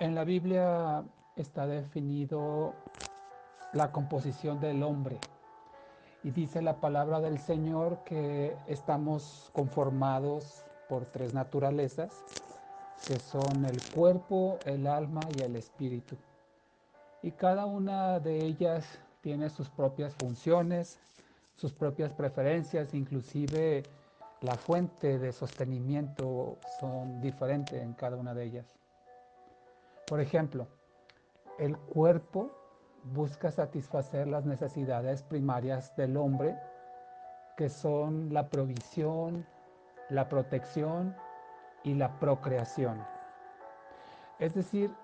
En la Biblia está definido la composición del hombre y dice la palabra del Señor que estamos conformados por tres naturalezas, que son el cuerpo, el alma y el espíritu. Y cada una de ellas tiene sus propias funciones, sus propias preferencias, inclusive la fuente de sostenimiento son diferentes en cada una de ellas. Por ejemplo, el cuerpo busca satisfacer las necesidades primarias del hombre, que son la provisión, la protección y la procreación. Es decir,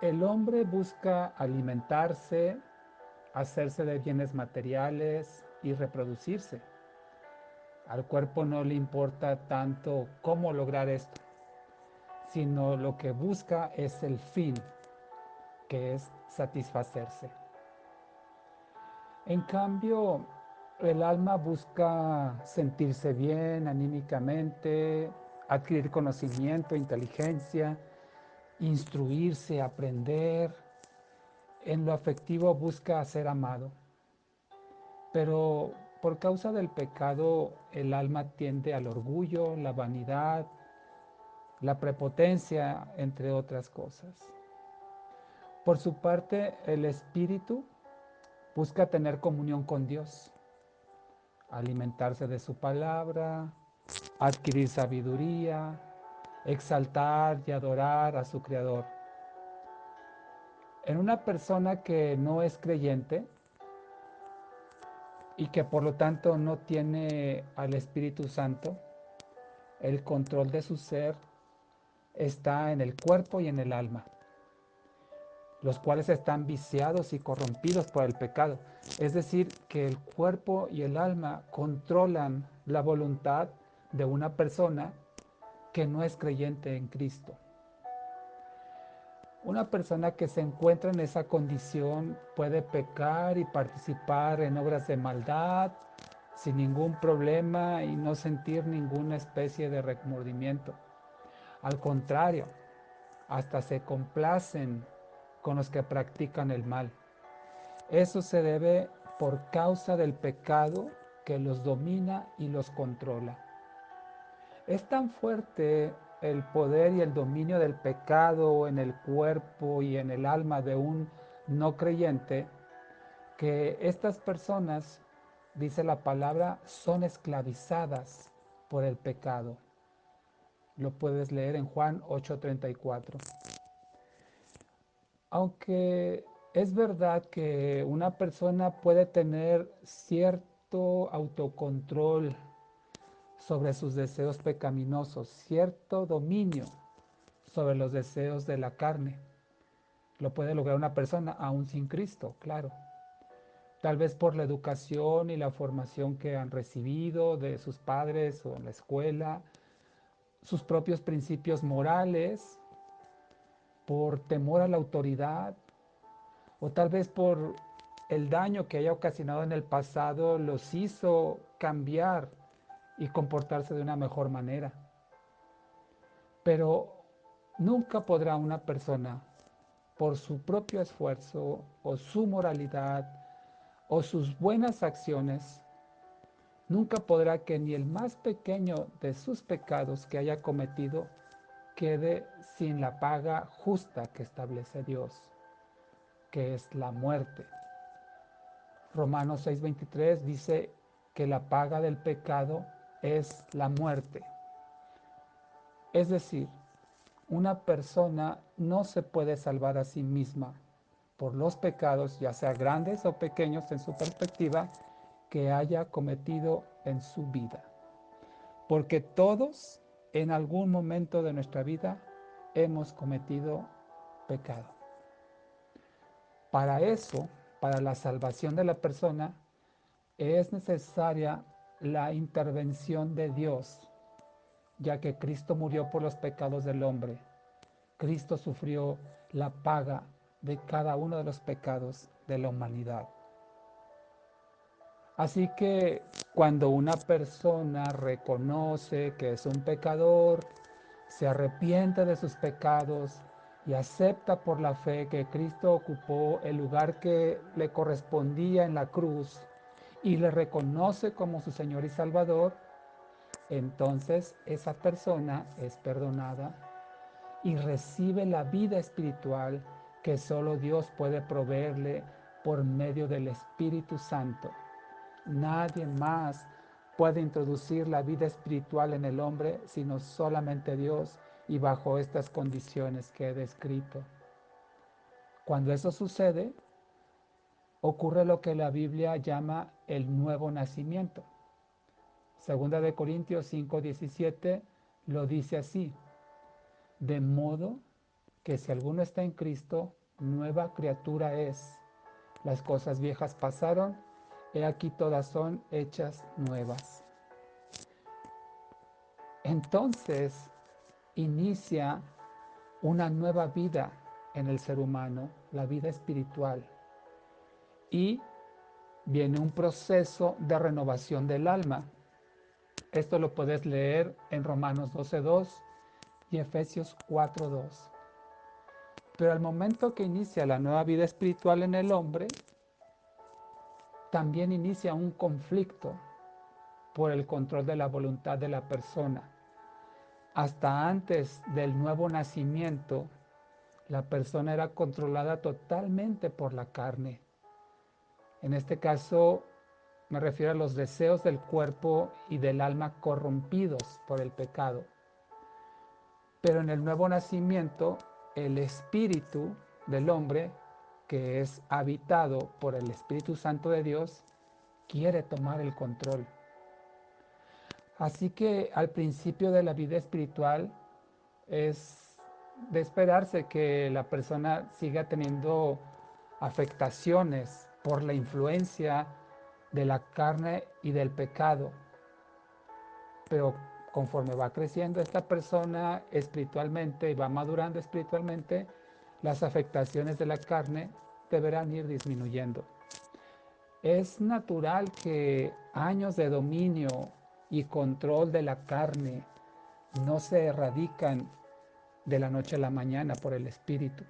el hombre busca alimentarse, hacerse de bienes materiales y reproducirse. Al cuerpo no le importa tanto cómo lograr esto, sino lo que busca es el fin, que es satisfacerse. En cambio, el alma busca sentirse bien anímicamente, adquirir conocimiento, inteligencia, instruirse, aprender. En lo afectivo busca ser amado. Pero por causa del pecado, el alma tiende al orgullo, la vanidad, la prepotencia, entre otras cosas. Por su parte, el espíritu busca tener comunión con Dios, alimentarse de su palabra, adquirir sabiduría, exaltar y adorar a su Creador. En una persona que no es creyente y que por lo tanto no tiene al Espíritu Santo, el control de su ser está en el cuerpo y en el alma, los cuales están viciados y corrompidos por el pecado. Es decir, que el cuerpo y el alma controlan la voluntad de una persona que no es creyente en Cristo. Una persona que se encuentra en esa condición puede pecar y participar en obras de maldad sin ningún problema y no sentir ninguna especie de remordimiento. Al contrario, hasta se complacen con los que practican el mal. Eso se debe por causa del pecado que los domina y los controla. Es tan fuerte el poder y el dominio del pecado en el cuerpo y en el alma de un no creyente que estas personas, dice la palabra, son esclavizadas por el pecado. Lo puedes leer en Juan 8:34. Aunque es verdad que una persona puede tener cierto autocontrol sobre sus deseos pecaminosos, cierto dominio sobre los deseos de la carne. Lo puede lograr una persona aún sin Cristo, claro. Tal vez por la educación y la formación que han recibido de sus padres o en la escuela, sus propios principios morales, por temor a la autoridad, o tal vez por el daño que haya ocasionado en el pasado los hizo cambiar y comportarse de una mejor manera. Pero nunca podrá una persona, por su propio esfuerzo o su moralidad o sus buenas acciones, nunca podrá que ni el más pequeño de sus pecados que haya cometido quede sin la paga justa que establece Dios, que es la muerte. Romanos 6:23 dice que la paga del pecado es la muerte. Es decir, una persona no se puede salvar a sí misma por los pecados, ya sea grandes o pequeños en su perspectiva, que haya cometido en su vida. Porque todos en algún momento de nuestra vida hemos cometido pecado. Para eso, para la salvación de la persona, es necesaria la intervención de Dios, ya que Cristo murió por los pecados del hombre. Cristo sufrió la paga de cada uno de los pecados de la humanidad. Así que cuando una persona reconoce que es un pecador, se arrepiente de sus pecados y acepta por la fe que Cristo ocupó el lugar que le correspondía en la cruz y le reconoce como su Señor y Salvador, entonces esa persona es perdonada y recibe la vida espiritual que solo Dios puede proveerle por medio del Espíritu Santo. Nadie más puede introducir la vida espiritual en el hombre sino solamente Dios y bajo estas condiciones que he descrito. Cuando eso sucede, ocurre lo que la Biblia llama el nuevo nacimiento. Segunda de Corintios 5:17 lo dice así: de modo que si alguno está en Cristo, nueva criatura es. Las cosas viejas pasaron, he aquí todas son hechas nuevas. Entonces inicia una nueva vida en el ser humano, la vida espiritual, y viene un proceso de renovación del alma. Esto lo puedes leer en Romanos 12:2 y Efesios 4:2. Pero al momento que inicia la nueva vida espiritual en el hombre, también inicia un conflicto por el control de la voluntad de la persona. Hasta antes del nuevo nacimiento, la persona era controlada totalmente por la carne. En este caso, me refiero a los deseos del cuerpo y del alma corrompidos por el pecado. Pero en el nuevo nacimiento, el espíritu del hombre, que es habitado por el Espíritu Santo de Dios, quiere tomar el control. Así que al principio de la vida espiritual es de esperarse que la persona siga teniendo afectaciones por la influencia de la carne y del pecado. Pero conforme va creciendo esta persona espiritualmente y va madurando espiritualmente, las afectaciones de la carne deberán ir disminuyendo. Es natural que años de dominio y control de la carne no se erradican de la noche a la mañana por el Espíritu.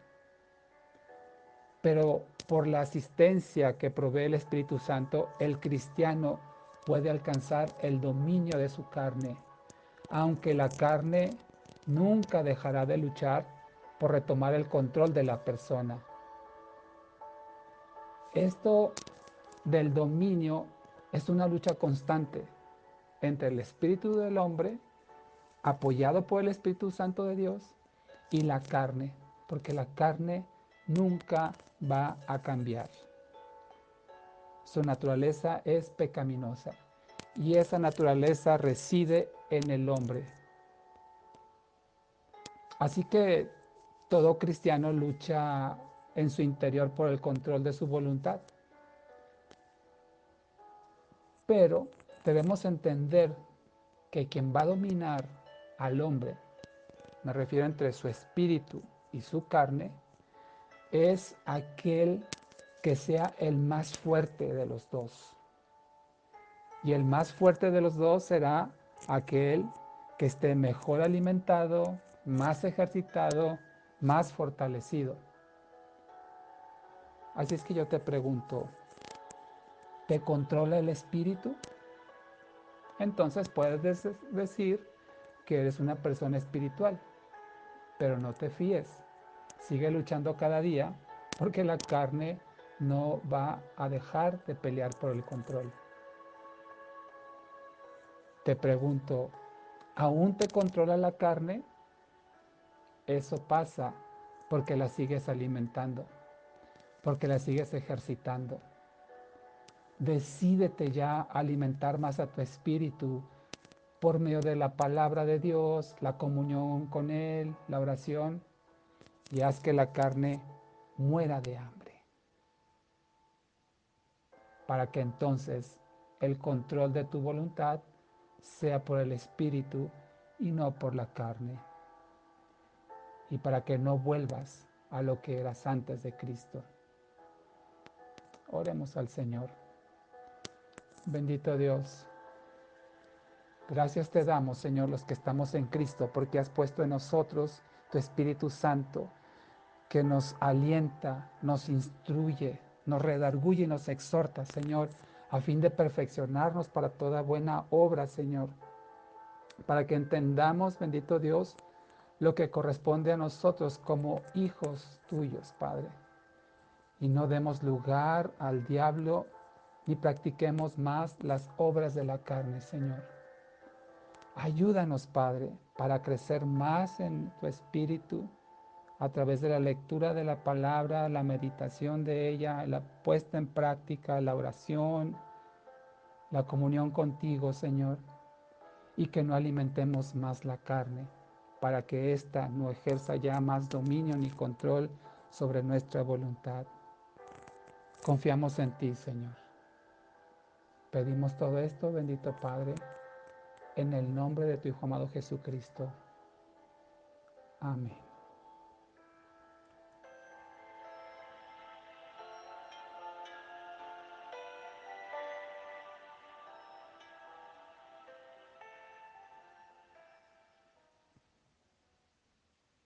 Pero por la asistencia que provee el Espíritu Santo, el cristiano puede alcanzar el dominio de su carne, aunque la carne nunca dejará de luchar por retomar el control de la persona. Esto del dominio es una lucha constante entre el espíritu del hombre, apoyado por el Espíritu Santo de Dios, y la carne, porque la carne nunca va a cambiar. Su naturaleza es pecaminosa y esa naturaleza reside en el hombre. Así que todo cristiano lucha en su interior por el control de su voluntad. Pero debemos entender que quien va a dominar al hombre, me refiero entre su espíritu y su carne, es aquel que sea el más fuerte de los dos. Y el más fuerte de los dos será aquel que esté mejor alimentado, más ejercitado, más fortalecido. Así es que yo te pregunto, ¿te controla el espíritu? Entonces puedes decir que eres una persona espiritual, pero no te fíes. Sigue luchando cada día porque la carne no va a dejar de pelear por el control. Te pregunto, ¿aún te controla la carne? Eso pasa porque la sigues alimentando, porque la sigues ejercitando. Decídete ya a alimentar más a tu espíritu por medio de la palabra de Dios, la comunión con Él, la oración, y haz que la carne muera de hambre, para que entonces el control de tu voluntad sea por el espíritu y no por la carne, y para que no vuelvas a lo que eras antes de Cristo. Oremos al Señor. Bendito Dios, gracias te damos, Señor, los que estamos en Cristo, porque has puesto en nosotros tu Espíritu Santo, que nos alienta, nos instruye, nos redarguye y nos exhorta, Señor, a fin de perfeccionarnos para toda buena obra, Señor, para que entendamos, bendito Dios, lo que corresponde a nosotros como hijos tuyos, Padre, y no demos lugar al diablo ni practiquemos más las obras de la carne, Señor. Ayúdanos, Padre, para crecer más en tu espíritu a través de la lectura de la palabra, la meditación de ella, la puesta en práctica, la oración, la comunión contigo, Señor, y que no alimentemos más la carne, para que ésta no ejerza ya más dominio ni control sobre nuestra voluntad. Confiamos en ti, Señor. Pedimos todo esto, bendito Padre, en el nombre de tu Hijo amado Jesucristo. Amén.